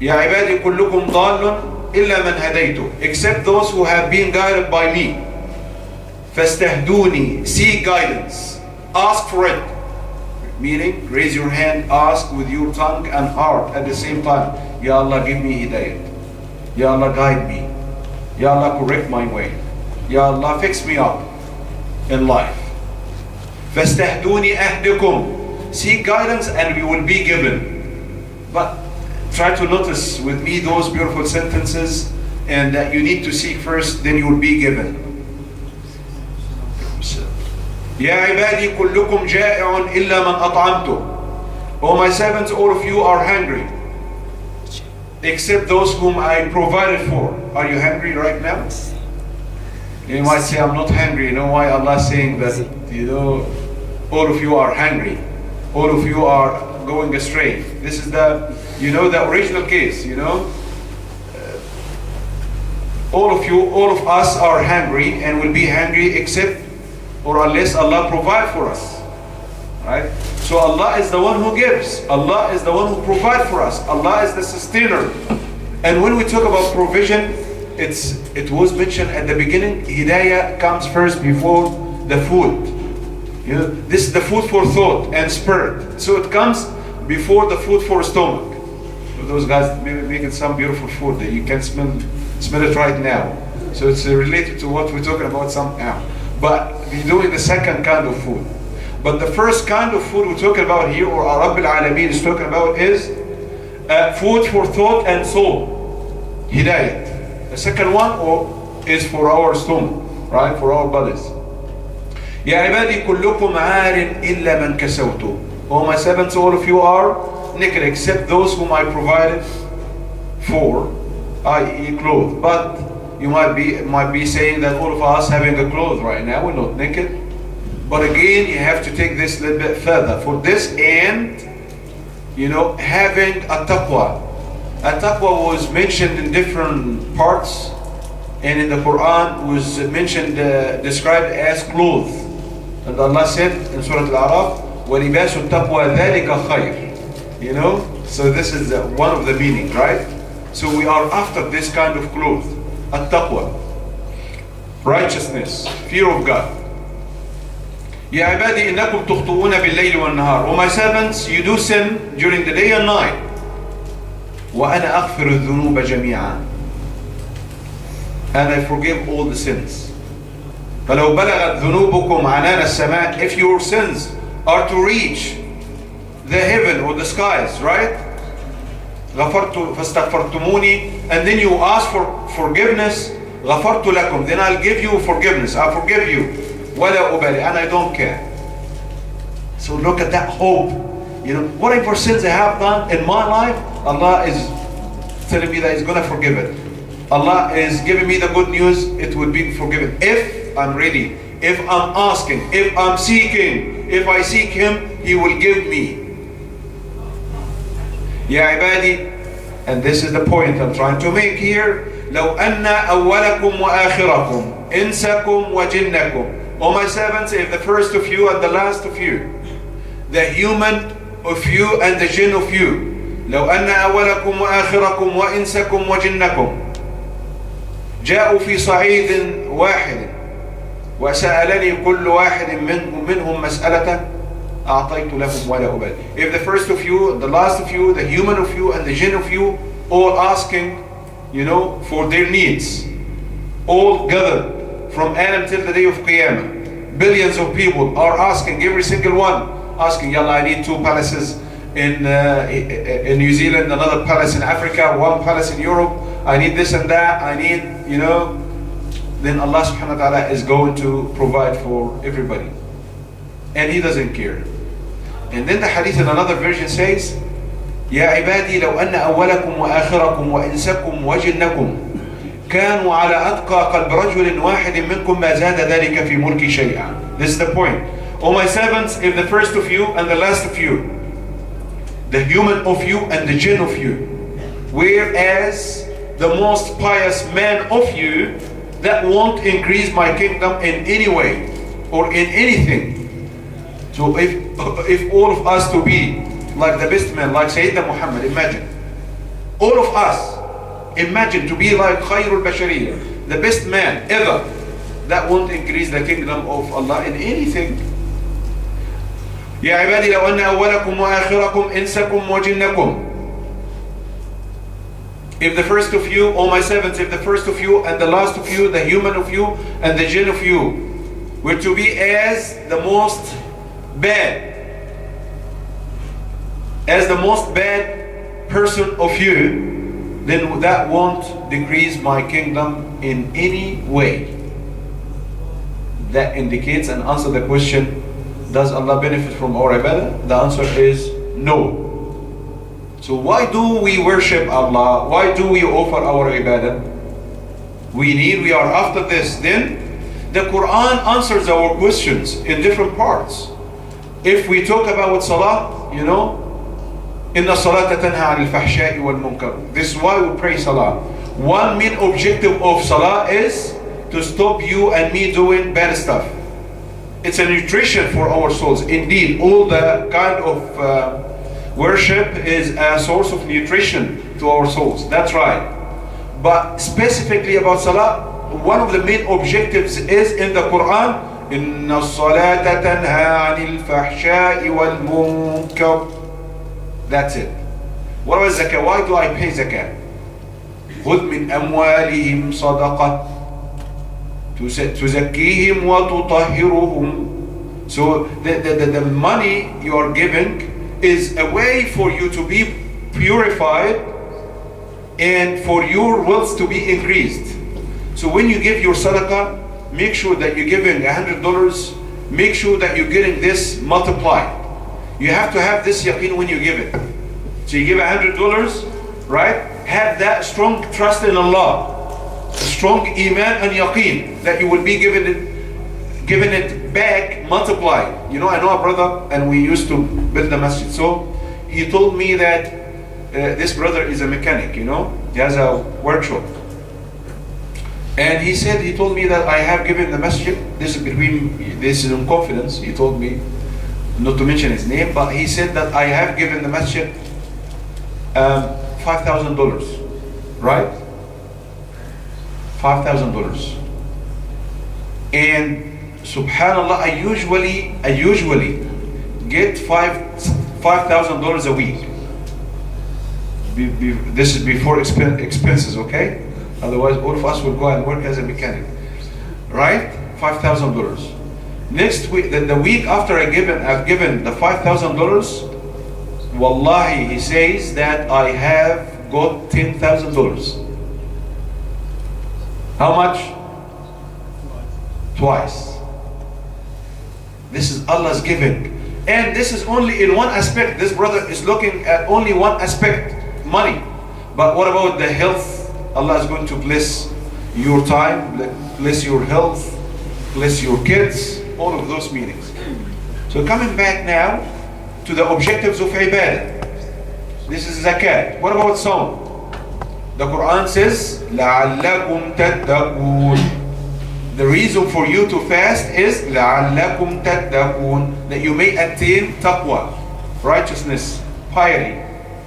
يا عبادي كلكم ضال إلا من هديته, except those who have been guided by me. فاستهدوني, seek guidance, ask for it. Meaning, raise your hand, ask with your tongue and heart at the same time. Ya Allah, give me hidayat. Ya Allah, guide me. Ya Allah, correct my way. Ya Allah, fix me up in life. فاستهدوني أهدكم, seek guidance and we will be given. But try to notice with me those beautiful sentences, and that you need to seek first, then you will be given. يا عبادي كلكم جائع إلا من أطعمته. O my servants, all of you are hungry, except those whom I provided for. Are you hungry right now? You might say, I'm not hungry. You know why Allah is saying that? All of you are hungry. All of you are going astray. This is the original case. All of us are hungry and will be hungry except or unless Allah provide for us. Right? So Allah is the one who gives. Allah is the one who provides for us. Allah is the sustainer. And when we talk about provision, it was mentioned at the beginning, hidayah comes first before the food. This is the food for thought and spirit. So it comes before the food for stomach. Those guys making some beautiful food that you can smell it right now. So it's related to what we're talking about somehow. But we're doing the second kind of food. But the first kind of food we're talking about here, or Rabbil Alameen is talking about, is food for thought and soul. Hidayat. The second one is for our stomach, right? For our bodies. يا عبادي كلكم عار إلا من كسوته. Oh my servants, all of you are naked except those whom I provided for, i.e. clothes. But you might be saying that all of us having a clothes right now, we're not naked. But again, you have to take this a little bit further. For this and, having a taqwa. A taqwa was mentioned in different parts, and in the Quran was mentioned, described as clothes. And Allah said in Surah Al-A'raf, وَلِبَاسُ التَّقْوَى ذَلِكَ خَيْرٌ. So this is one of the meaning, right? So we are after this kind of clothes. At-taqwa, righteousness, fear of God. يا عبادي إنكم تخطئون بالليل والنهار. O my servants, you do sin during the day and night. وأنا أغفر الذنوب جميعا. And I forgive all the sins. فلو بلغت ذنوبكم عنان السماء, if your sins are to reach the heaven or the skies, right? غفرت فاستغفرتموني, and then you ask for forgiveness. غفرت لكم, then I'll give you forgiveness. I'll forgive you. ولا أبالي, and I don't care. So look at that hope. Whatever sins I have done in my life, Allah is telling me that He's going to forgive it. Allah is giving me the good news, it will be forgiven. If I'm ready, if I'm asking, if I'm seeking, if I seek Him, He will give me. يا عبادي, and this is the point I'm trying to make here. لو أن أولكم وآخركم إنسكم وجنكم. O my servants, if the first of you and the last of you, the human of you and the jinn of you, لو أن أولكم وآخركم وإنسكم وجنكم جاءوا في صعيد واحد وسألني كل واحد منهم مسألة أعطيت لهم ولا أبالي. If the first of you, the last of you, the human of you and the jinn of you, all asking, for their needs, all gathered from Adam till the day of Qiyamah, billions of people are asking, every single one asking, Yalla, I need 2 palaces in New Zealand, another palace in Africa, 1 palace in Europe, I need this and that, I need, then Allah subhanahu wa ta'ala is going to provide for everybody. And He doesn't care. And then the hadith in another version says, يا عبادي لو أن أولكم وآخركم وإنسكم وجنكم كانوا على أتقى قلب رجل واحد منكم ما زاد ذلك في ملكي شيئا. This is the point. O my servants, if the first of you and the last of you, the human of you and the jinn of you, whereas the most pious man of you, that won't increase my kingdom in any way or in anything. So if all of us to be like the best man, like Sayyidina Muhammad, imagine All of us, imagine to be like Khairul Bashariyah, the best man ever. That won't increase the kingdom of Allah in anything. يا عبادي لو أن أولكم وآخركم إنسكم وجنكم. If the first of you, O my servants, if the first of you and the last of you, the human of you and the jinn of you, were to be as the most bad person of you, then that won't decrease my kingdom in any way. That indicates and answers the question, does Allah benefit from our ibadah? The answer is no. So why do we worship Allah? Why do we offer our ibadah? We are after this. Then the Quran answers our questions in different parts. If we talk about salah, Inna salata tanha anil fahsha'i wal munkar. This is why we pray salah. One main objective of salah is to stop you and me doing bad stuff. It's a nutrition for our souls. Indeed, all the kind of worship is a source of nutrition to our souls. That's right. But specifically about salah, one of the main objectives is in the Quran, Inna salata tanha anil fahsha'i wal munkar. That's it. What about zakah? Why do I pay zakah? خذ من أموالهم صدقة تزكيهم وتطهرهم. So the money you are giving is a way for you to be purified and for your wealth to be increased. So when you give your sadaqah, make sure that you're giving $100. Make sure that you're getting this multiplied. You have to have this yaqeen when you give it. So you give $100, right? Have that strong trust in Allah, strong iman and yaqeen that you will be given it back multiplied. I know a brother, and we used to build the masjid. So he told me that this brother is a mechanic. He has a workshop, and he told me that I have given the masjid. This is in confidence. He told me not to mention his name, but he said that I have given the masjid $5,000, right? $5,000. And subhanallah, I usually get $5,000 a week. This is before expenses, okay? Otherwise, all of us will go and work as a mechanic, right? $5,000. Next week, the week after I've given the $5,000, wallahi, he says that I have got $10,000. How much? Twice. This is Allah's giving. And this is only in one aspect. This brother is looking at only one aspect, money. But what about the health? Allah is going to bless your time, bless your health, bless your kids, all of those meanings. So coming back now to the objectives of ibadah. This is zakat. What about sawm? The Quran says, لَعَلَّكُمْ تَتَّقُونَ. The reason for you to fast is لَعَلَّكُمْ تَتَّقُونَ, that you may attain taqwa, righteousness, piety,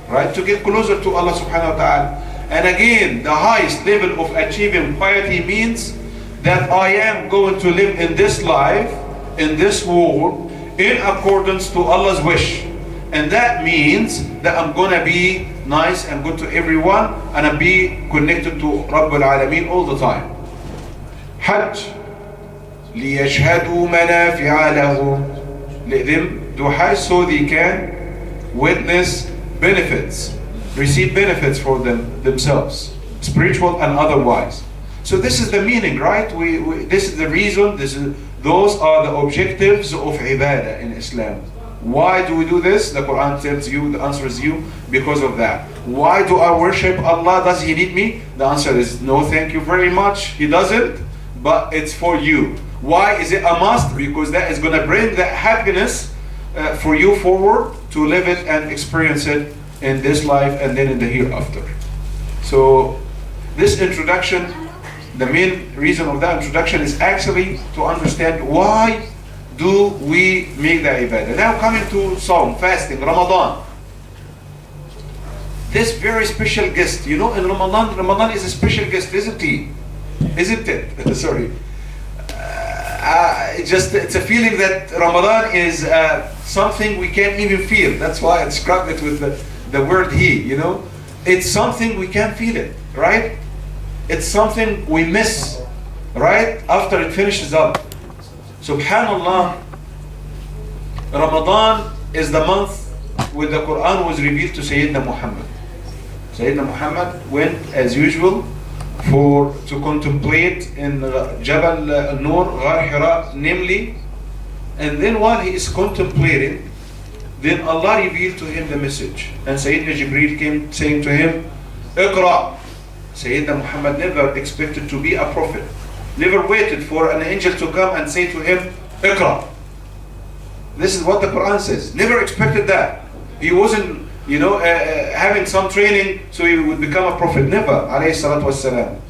right? To get closer to Allah subhanahu wa ta'ala. And again, the highest level of achieving piety means that I am going to live in this life, in this world, in accordance to Allah's wish. And that means that I'm going to be nice and good to everyone, and I'll be connected to Rabbul Alameen all the time. Hajj. لِيَشْهَدُوا مَنَافِعَ لَهُمْ. Let them do Hajj so they can witness benefits, receive benefits for themselves, spiritual and otherwise. So this is the meaning, right? This is the reason, those are the objectives of ibadah in Islam. Why do we do this? The Quran tells you, the answer is you, because of that. Why do I worship Allah? Does He need me? The answer is no, thank you very much. He doesn't, but it's for you. Why is it a must? Because that is going to bring that happiness for you forward to live it and experience it in this life and then in the hereafter. So this introduction, the main reason of that introduction is actually to understand why do we make the ibadah. Now coming to Sawm, fasting, Ramadan. this very special guest. You know, in Ramadan, Ramadan is a special guest, isn't he? Isn't it? Sorry. It's a feeling that Ramadan is something we can't even feel. That's why I described it with the word he, you know. It's something we can't feel it, right? It's something we miss, right? After it finishes up. Subhanallah, Ramadan is the month when the Quran was revealed to Sayyidina Muhammad. Sayyidina Muhammad went as usual to contemplate in Jabal Nur, Ghar Hira, namely, and then while he is contemplating, then Allah revealed to him the message, and Sayyidina Jibreel came saying to him, Iqra. Sayyidina Muhammad never expected to be a prophet, never waited for an angel to come and say to him, Iqra. This is what the Quran says. Never expected that. He wasn't, having some training so he would become a prophet. Never, alayhi salatu wassalam.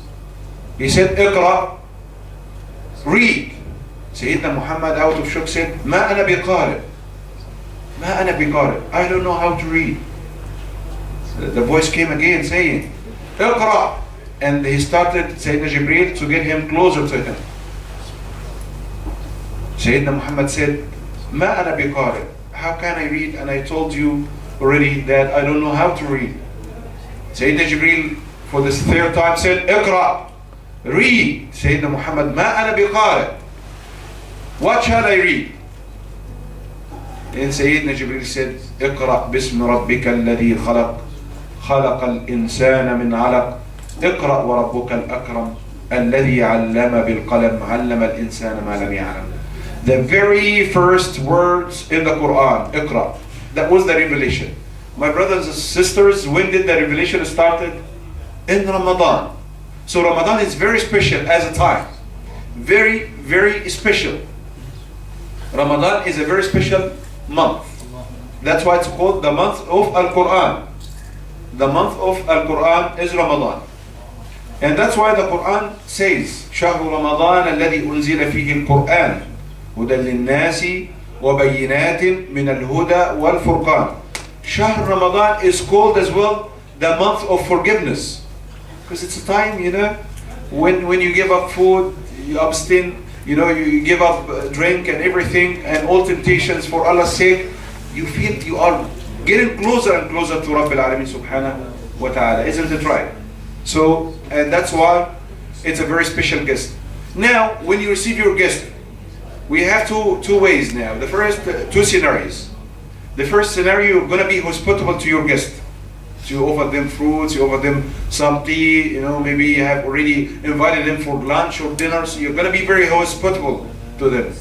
He said, Iqra, read. Sayyidina Muhammad out of shock said, Ma ana biqari. Ma ana biqari. I don't know how to read. The voice came again saying, Iqra. And he started, Sayyidina Jibreel, to get him closer to him. Sayyidina Muhammad said, Ma ana biqari. How can I read? And I told you already that I don't know how to read. Sayyidina Jibreel for this third time said, Iqra, read. Sayyidina Muhammad, Ma ana biqari. What shall I read? And Sayyidina Jibreel said, Iqra bismi rabbika alladhi khalaq, khalaqa al-insana min alaq, Iqra wa rabbuka al-akram, alladhi allama bil-qalam, allama al-insana ma lam ya'lam. The very first words in the Quran, Iqra. That was the revelation. My brothers and sisters, when did the revelation started? In Ramadan. So Ramadan is very special as a time. Very, very special. Ramadan is a very special month. That's why it's called the month of Al-Quran. The month of Al-Quran is Ramadan. And that's why the Quran says, شهر رمضان الذي أنزل فيه القرآن هدى للناس وبينات من الهدى والفرقان. Shahr Ramadan is called as well the month of forgiveness, because it's a time, when you give up food, you abstain, you give up drink and everything and all temptations for Allah's sake, you feel you are getting closer and closer to Rabbil Alameen subhanahu wa ta'ala. Isn't it right? So, and that's why it's a very special guest. Now, when you receive your guest, we have two ways now. The first two scenarios. The first scenario, you're going to be hospitable to your guest. So you offer them fruits, you offer them some tea, maybe you have already invited them for lunch or dinner, so you're going to be very hospitable to them.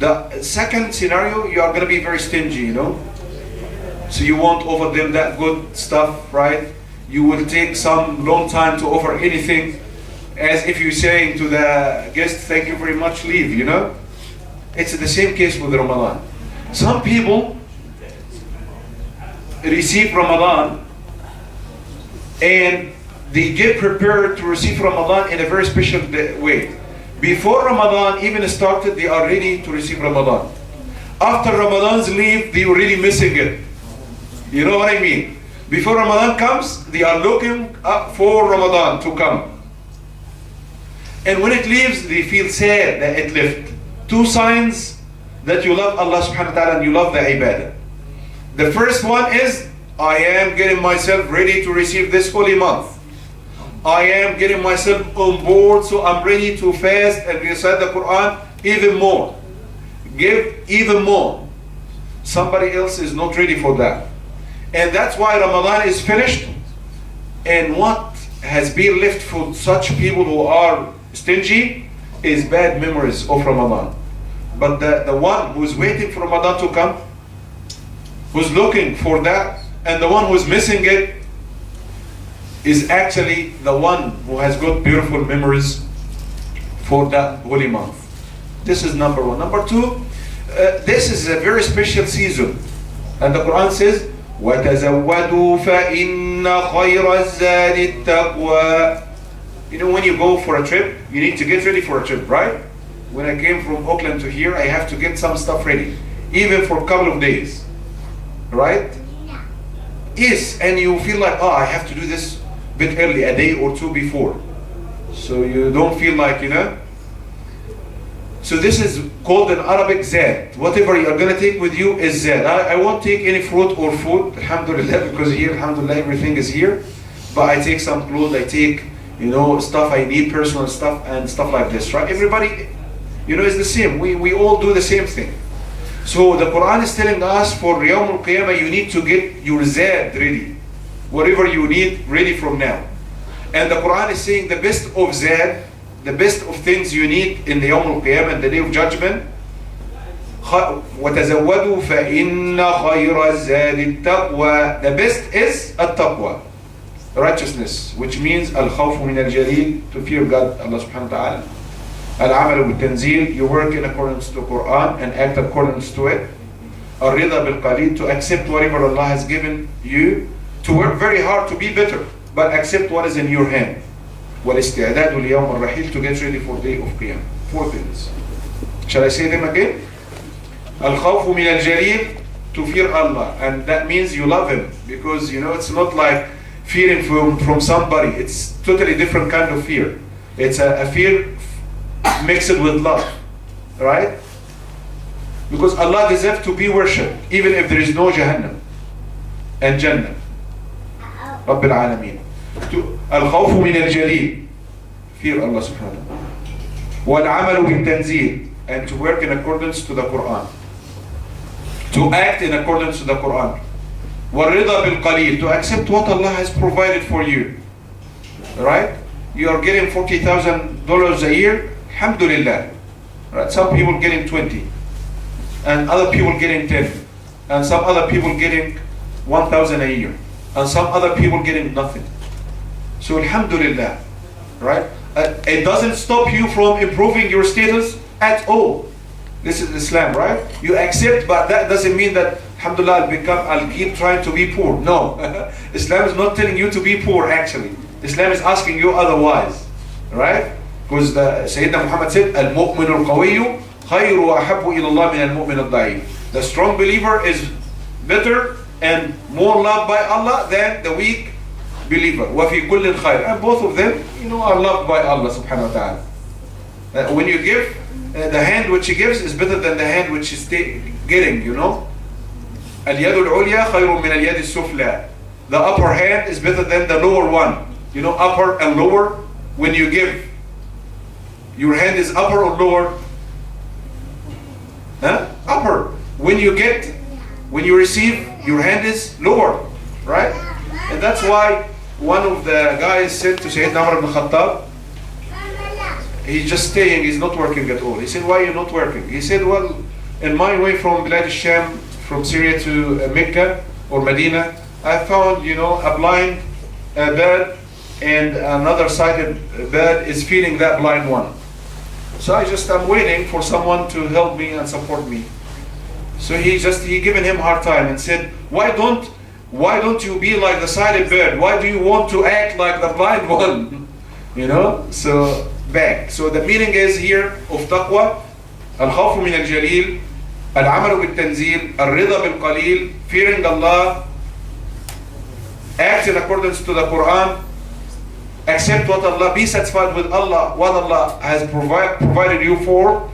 The second scenario, you are going to be very stingy, So you won't offer them that good stuff, right? You will take some long time to offer anything, as if you're saying to the guest, thank you very much, leave, It's the same case with Ramadan. Some people receive Ramadan and they get prepared to receive Ramadan in a very special way. Before Ramadan even started, they are ready to receive Ramadan. After Ramadan's leave, they are already missing it. You know what I mean? Before Ramadan comes, they are looking up for Ramadan to come. And when it leaves, they feel sad that it left. Two signs that you love Allah subhanahu wa ta'ala and you love the ibadah. The first one is, I am getting myself ready to receive this holy month. I am getting myself on board, so I'm ready to fast and recite the Quran even more. Give even more. Somebody else is not ready for that. And that's why Ramadan is finished. And what has been left for such people who are stingy is bad memories of Ramadan. But the one who is waiting for Ramadan to come, who's looking for that, and the one who's missing it, is actually the one who has got beautiful memories for that holy month. This is number one. Number two, this is a very special season. And the Quran says, وَتَزَوَّدُوا فَإِنَّ خَيْرَ الزَّادِ التَّقْوَى. When you go for a trip, you need to get ready for a trip, right? When I came from Auckland to here, I have to get some stuff ready, even for a couple of days, right? Yes, and you feel like, oh, I have to do this a bit early, a day or two before. So you don't feel like, So this is called in Arabic zad. Whatever you're going to take with you is zad. I won't take any fruit or food, alhamdulillah, because here, alhamdulillah, everything is here. But I take some clothes, I take, stuff I need, personal stuff and stuff like this, right? Everybody, is the same. We all do the same thing. So the Quran is telling us for Yawm al-Qiyamah, you need to get your zad ready. Whatever you need, ready from now. And the Quran is saying the best of zad, the best of things you need in the Yawm al-Qiyamah, and the Day of Judgment. وَتَزَوَّدُوا فَإِنَّ خَيْرَ الزَّادِ التَّقْوَى. The best is at-taqwa, righteousness, which means al-khawfu min al-jalil, to fear God, Allah subhanahu wa ta'ala. Al-amalu bil-tanzil, you work in accordance to the Quran and act accordance to it. Al-rida bil-qalil, to accept whatever Allah has given you, to work very hard to be better, but accept what is in your hand. وَالْإِسْتِعْدَادُ لِيَوْمِ الرَّحِيلِ, to get ready for day of Qiyam. 4 things. Shall I say them again? Al-khawfu min al-jalil, to fear Allah, and that means you love Him, because it's not like fearing from somebody. It's totally different kind of fear. It's a fear mixed with love, right? Because Allah deserves to be worshipped, even if there is no Jahannam and Jannah. Rabbil Alameen. Al-khawfu min al-jalil, fear Allah subhanahu wa ta'ala. Wal-amalu bil-tanzil, and to work in accordance to the Quran, to act in accordance to the Quran. Wal-rida bil-qalil, to accept what Allah has provided for you, right? You are getting $40,000 a year, alhamdulillah, right? Some people getting 20, and other people getting 10, and some other people getting 1,000 a year, and some other people getting nothing. So alhamdulillah, right? It doesn't stop you from improving your status at all. This is Islam, right? You accept, but that doesn't mean that alhamdulillah I'll keep trying to be poor. No. Islam is not telling you to be poor, actually. Islam is asking you otherwise, right? Because Sayyidina Muhammad said, Al-mu'min al-qawiyyu khayru wa ahabbu ila Allah min al-mu'min al-da'if. The strong believer is better and more loved by Allah than the weak believer. وَفِي كُلٍّ خَيْرٍ. And both of them, are loved by Allah subhanahu wa ta'ala. When you give, the hand which he gives is better than the hand which is getting, الْيَدُ الْعُلْيَا خَيْرٌ مِنَ الْيَدِ السُّفْلَى. The upper hand is better than the lower one. Upper and lower, when you give, your hand is upper or lower? Upper. When you get, when you receive, your hand is lower, right? And that's why one of the guys said to Sayyidina Umar ibn Khattab, he's just staying, he's not working at all. He said, why are you not working? He said, well, in my way from Bilad al-Sham, from Syria to Mecca or Medina, I found, a blind bird, and another sighted bird is feeding that blind one. So I'm waiting for someone to help me and support me. So he given him hard time and said, why don't you be like the sighted bird? Why do you want to act like the blind one? So back. So the meaning is here of taqwa, al-khawfu min al-jalil, al-amalu bil-tanzil, al-rida bil-qalil, fearing Allah, act in accordance to the Quran, accept what Allah, be satisfied with Allah, what Allah has provided you for,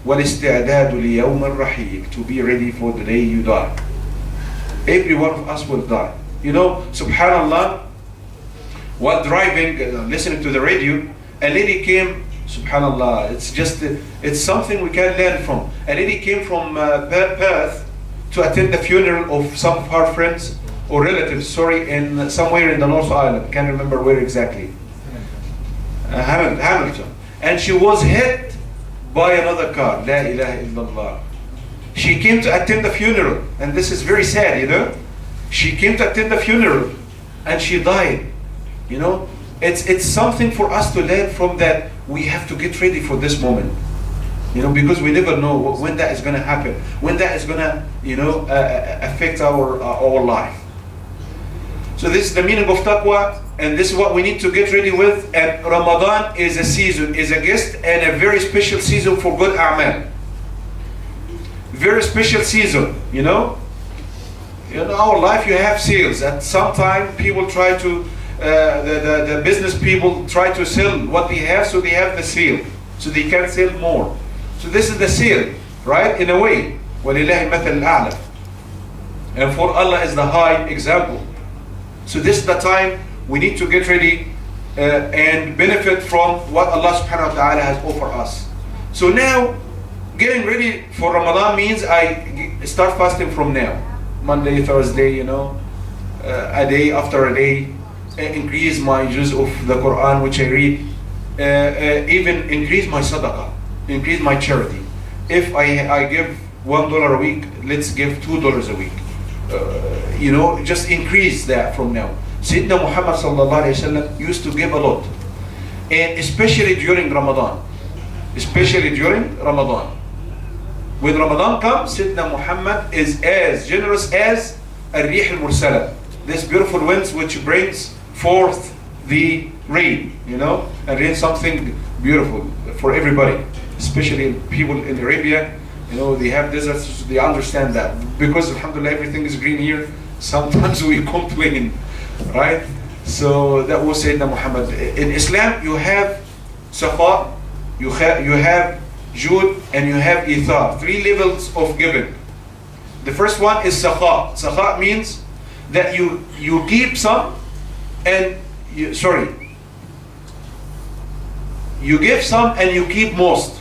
وَالْإِسْتِعْدَادُ لِيَوْمِ الرَّحِيلِ, to be ready for the day you die. Every one of us will die. Subhanallah, while driving, listening to the radio, a lady came, subhanallah, it's something we can learn from. A lady came from Perth to attend the funeral of some of her friends, or relatives, in somewhere in the North Island. Can't remember where exactly. Hamilton. And she was hit by another car. La ilaha illallah. She came to attend the funeral, and this is very sad, She came to attend the funeral, and she died. It's something for us to learn from that. We have to get ready for this moment, because we never know when that is going to happen, when that is going to, affect our life. So this is the meaning of taqwa, and this is what we need to get ready with. And Ramadan is a season, is a guest, and a very special season for good a'mal. Very special season, In our life, you have sales. At some time, people try to, the business people try to sell what they have, so they have the sale, so they can sell more. So this is the sale, right? In a way. وَلِلَّهِ الْمَثَلُ الْأَعْلَى. And for Allah is the high example. So this is the time we need to get ready and benefit from what Allah subhanahu wa ta'ala has offered us. So now, getting ready for Ramadan means I start fasting from now. Monday, Thursday, a day after a day, increase my juz of the Quran which I read, even increase my sadaqah, increase my charity. If I give $1 a week, let's give $2 a week. Just increase that from now. Sayyidina Muhammad sallallahu alayhi wa sallam used to give a lot, and especially during Ramadan. Especially during Ramadan. When Ramadan comes, Sayyidina Muhammad is as generous as al-rih al-mursala, this beautiful winds which brings forth the rain, and rain something beautiful for everybody, especially people in Arabia. They have deserts, so they understand that. Because alhamdulillah everything is green here, sometimes we complain, right? So that was Sayyidina Muhammad. In Islam you have safa, you have jud, and you have ithar. 3 levels of giving. The first one is sakha. Sakha means that you keep some and you give some and you keep most.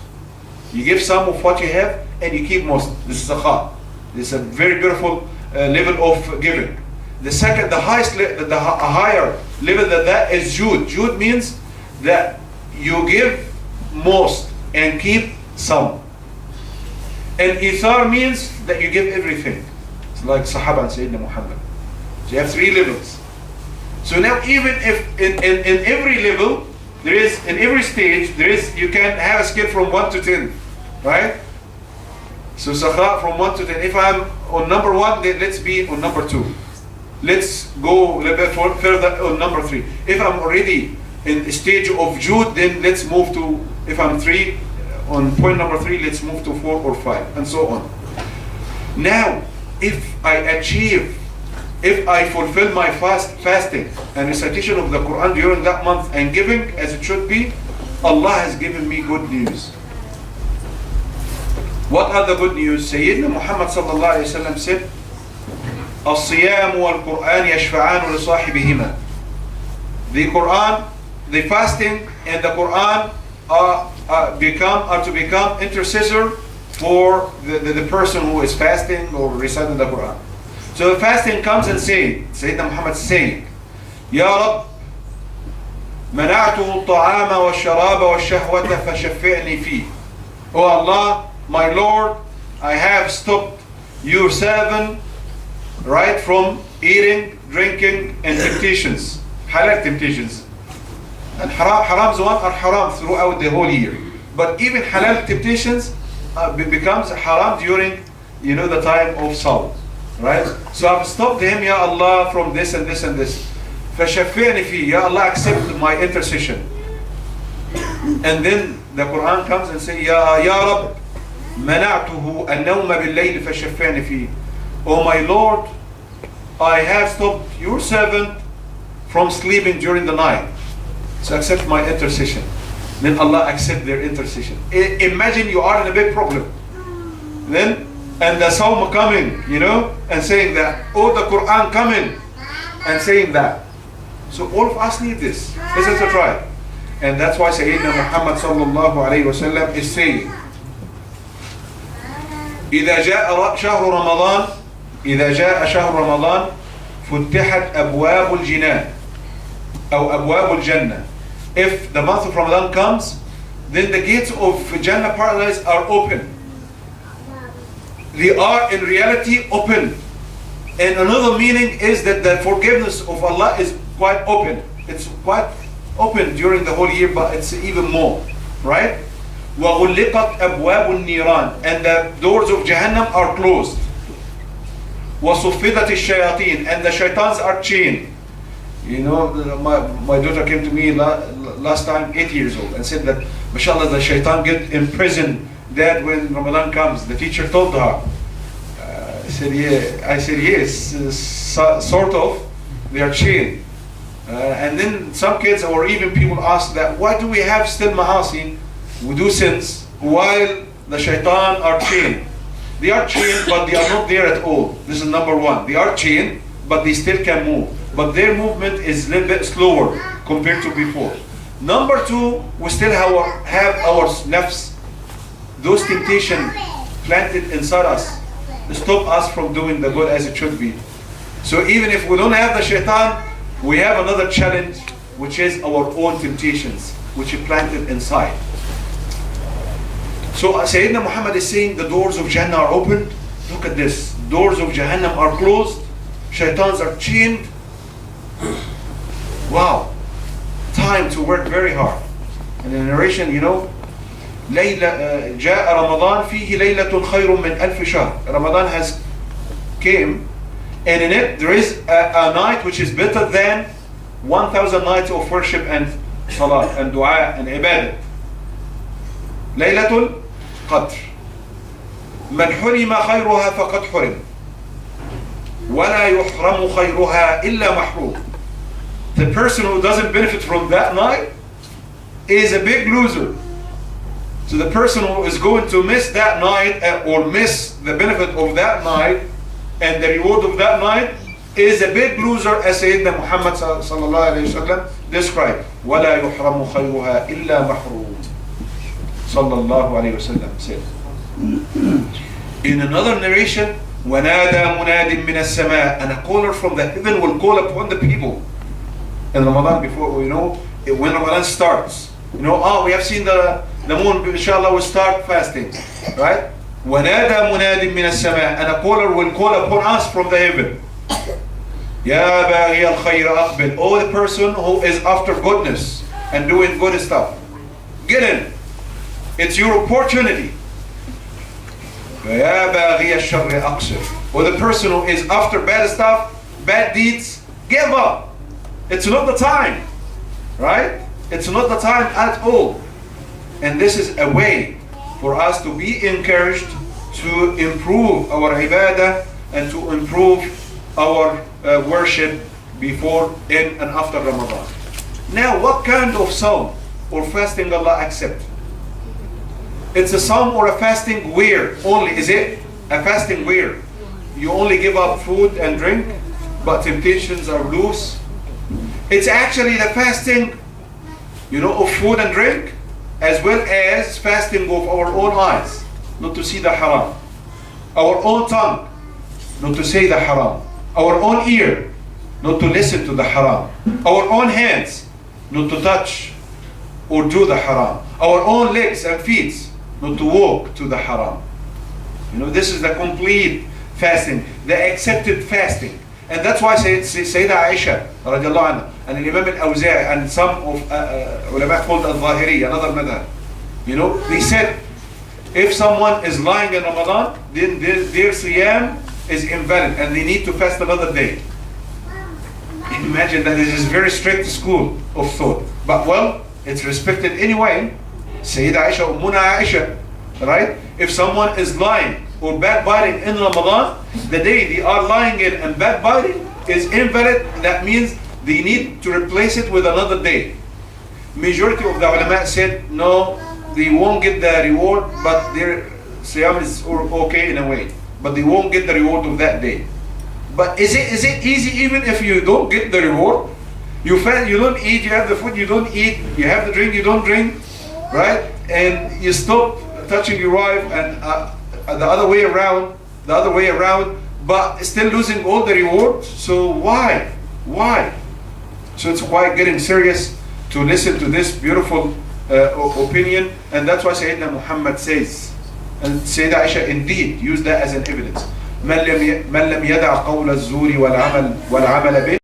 You give some of what you have and you keep most. This is sakha. This is a very beautiful level of giving. The second, the higher level than that is jud. Jud means that you give most and keep some. And ithar means that you give everything. It's like Sahaba and Sayyidina Muhammad. So you have 3 levels. So now even if in every level, in every stage, you can have a scale from 1 to 10, right? So sakha from 1 to 10. If I'm on number 1, then let's be on number 2. Let's go a little bit further on number 3. If I'm already in the stage of Jud, then let's move to, if I'm 3, on point number 3, let's move to 4 or 5, and so on. Now, if I fulfill my fasting and recitation of the Quran during that month and giving as it should be, Allah has given me good news. What are the good news? Sayyidina Muhammad sallallahu alayhi wa sallam said, الصيام والقرآن يشفعان لصاحبهما. The Quran, the fasting and the Quran are to become intercessor for the person who is fasting or reciting the Quran. So the fasting comes and Sayyidina Muhammad saying, Ya Rab, منعته الطعام والشراب والشهوة فشفعني فيه. Oh Allah, my Lord, I have stopped your servant right from eating, drinking, and temptations, halal temptations. And harams are haram throughout the whole year. But even halal temptations becomes haram during, the time of Saul, right? So I've stopped him, Ya Allah, from this and this and this. فَشَفِّعْنِ فِي. Ya Allah, accept my intercession. And then the Quran comes and says, Ya Rab, منعته النوم بالليل فشفعني فيه. Oh my Lord, I have stopped your servant from sleeping during the night. So accept my intercession. Then Allah accept their intercession. Imagine you are in a big problem. And the Psalm coming, and saying that, oh, the Quran coming and saying that. So all of us need this. This is a try. And that's why Sayyidina Muhammad sallallahu alayhi wa sallam is saying, إذا جاء شهر رمضان فتحت أبواب الجنان أو أبواب الجنة. If the month of Ramadan comes, then the gates of Jannah paradise are open. They are in reality open. And another meaning is that the forgiveness of Allah is quite open. It's quite open during the whole year, but it's even more, right? وَغُلِّقَتْ أَبْوَابُ النِّيرَانِ. And the doors of Jahannam are closed. وَصُفِّدَتِ الشَّيَاطِينَ. And the shaitans are chained. My daughter came to me last time, 8 years old, and said that, mashallah, the shaitan get imprisoned. That when Ramadan comes, the teacher told her, said, yeah. I said, yes, sort of. They are chained. And then some kids or even people ask that, why do we have still ma'asi? We do sins while the shaitan are chained. They are chained, but they are not there at all. This is number one. They are chained, but they still can move. But their movement is a little bit slower compared to before. Number two, we still have our nafs, those temptations planted inside us, stop us from doing the good as it should be. So even if we don't have the shaitan, we have another challenge, which is our own temptations, which are planted inside. So Sayyidina Muhammad is saying the doors of Jannah are opened. Look at this. Doors of Jahannam are closed. Shaitans are chained. Wow. Time to work very hard. And the narration, you know, جاء رمضان فيه ليلة خير من ألف شهر. Ramadan has came, and in it there is a night which is better than 1,000 nights of worship and salah and dua and ibadah. ليلة القدر. من حرم خيرها فقد حرم ولا يحرم خيرها إلا محروم. The person who doesn't benefit from that night is a big loser. So the person who is going to miss that night or miss the benefit of that night and the reward of that night is a big loser, as Sayyidina Muhammad sallallahu alayhi wa sallam described. وَلَا يُحْرَمُ خَيْرُهَا إِلَّا مَحْرُومٌ sallallahu alayhi wa sallam said. In another narration, وَنَادَى مُنَادٍ مِنَ السَّمَاءِ, and a caller from the heaven will call upon the people. In Ramadan, before, you know, when Ramadan starts, you know, we have seen the moon, inshallah, will start fasting, right? وَنَادَى مُنَادٍ مِنَ السَّمَاءِ, and a caller will call upon us from the heaven. يَا بَاغِيَ الْخَيْرَ أَقْبِلْ, oh, the person who is after goodness and doing good stuff, get in. It's your opportunity. وَيَا بَاغِيَ الشَّرِّ أَقْصِرْ, or the person who is after bad stuff, bad deeds, give up. It's not the time, right? It's not the time at all. And this is a way for us to be encouraged to improve our ibadah and to improve our worship before, in and after Ramadan. Now, what kind of sawm or fasting Allah accept? It's a sawm or a fasting where only, is it a fasting where you only give up food and drink, but temptations are loose? It's actually the fasting, you know, of food and drink, as well as fasting of our own eyes, not to see the haram. Our own tongue, not to say the haram. Our own ear, not to listen to the haram. Our own hands, not to touch or do the haram. Our own legs and feet, not to walk to the haram. You know, this is the complete fasting, the accepted fasting. And that's why Sayyidah Aisha radiallahu anha, and Imam al-Awza'i and some of ulama called al-Zahiri, another madhab, you know, they said if someone is lying in Ramadan, then their siyam is invalid and they need to fast another day. Imagine that. This is very strict school of thought, but well, it's respected anyway. Sayyidah Aisha, Ummuna Aisha, right? If someone is lying or backbiting in Ramadan, the day they are lying in and backbiting is invalid. That means they need to replace it with another day. Majority of the ulama said no, they won't get the reward, but their siyam is okay in a way, but they won't get the reward of that day. But is it easy even if you don't get the reward? You fast, you don't eat, you have the food, you don't eat, you have the drink, you don't drink, right? And you stop touching your wife and the other way around, but still losing all the reward. So why? So it's quite getting serious to listen to this beautiful opinion, and that's why Sayyidina Muhammad says, and Sayyidah Aisha indeed used that as an evidence. من لم يدع قول الزور والعمل به